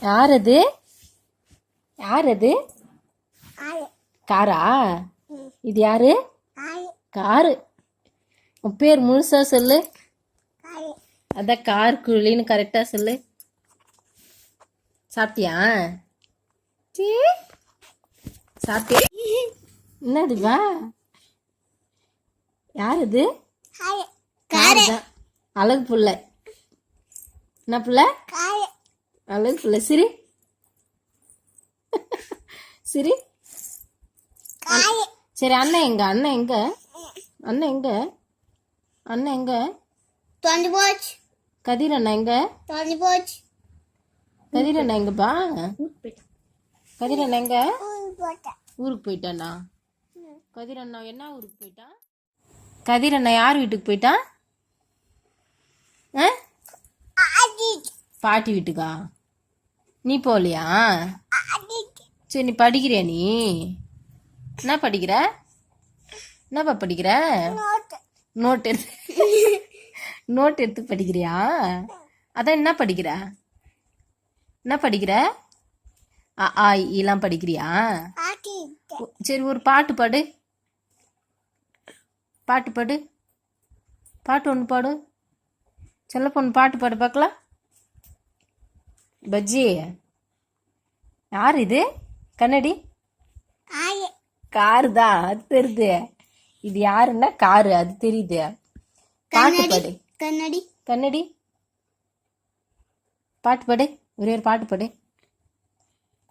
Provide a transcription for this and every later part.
யார் அது? யார் அது? காரா? இது யாரு? காரு. உன் பேர் முழுசா சொல்லு. அதான் கார் குழின்னு கரெக்டா சொல்லு. சாப்பிட்டியா? சாப்பிட்டியா? என்னதுவா? யார் இது? காரு தான். அழகு புள்ள. என்ன புள்ள? அழகு புள்ள. சிரி சிரி. சரி, அண்ணன் எங்க? அண்ணன் எங்க? அண்ணன் எங்க? அண்ணன் எங்க? கதிர் அண்ணா எங்க? கதிர் அண்ணா எங்கப்பா? கதிர் அண்ணா எங்க? ஊருக்கு போயிட்டானா? கதிர் அண்ணா என்ன ஊருக்கு போயிட்டான்? கதிர் அண்ணா யார் வீட்டுக்கு போயிட்டான்? பாட்டி வீட்டுக்கா? நீ போகலையா? சரி, நீ படிக்கிறியா? நீ என்ன படிக்கிற? என்னப்பா படிக்கிற? நோட் எடுத்து படிக்கிறியா? அதான் என்ன படிக்கிற? என்ன படிக்கிற? இதெல்லாம் படிக்கிறியா? சரி, ஒரு பாட்டு பாடு. பாட்டு பாடு. பாட்டு ஒன்று பாடு. செல்ல பொண்ணு பாட்டு பாடு பார்க்கலாம். பஜ்ஜி. யார் இது? கண்ணடி. காரு தான், அது தெரியுது. இது யாருன்னா காரு, அது தெரியுது. பாட்டு பாடு. கண்ணடி. கண்ணடி. பாட்டு பாடு. ஒரே ஒரு பாட்டு பாடு.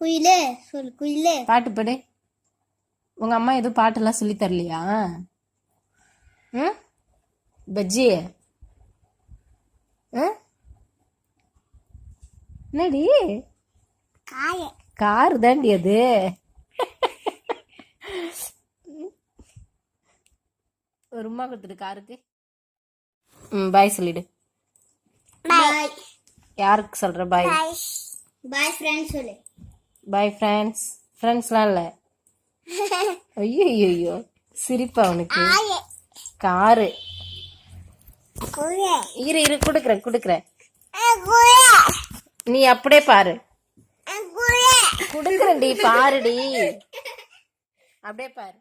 குயிலே சொல். குயிலே பாட்டு பாடு. உங்க அம்மா எதுவும் பாட்டெல்லாம் சொல்லி தரலையா? பஜ்ஜி. என்னடி? காரு தாண்டி அது. ஒரு உமா கொடுத்துடு காருக்கு. பாய் சொல்லிடு. பாய். யாருக்கு சொல்ற பாய்? பாய் ஃப்ரெண்ட்ஸ் சொல்லு. Bye friends. ஃப்ரெண்ட்ஸ்லாம் இல்லை. ஐயோ சிரிப்பா அவனுக்கு. காரு. இரு குடுக்குறேன். நீ அப்படியே பாரு. குடுக்குறேன்டி, பாருடி. அப்படியே பாரு.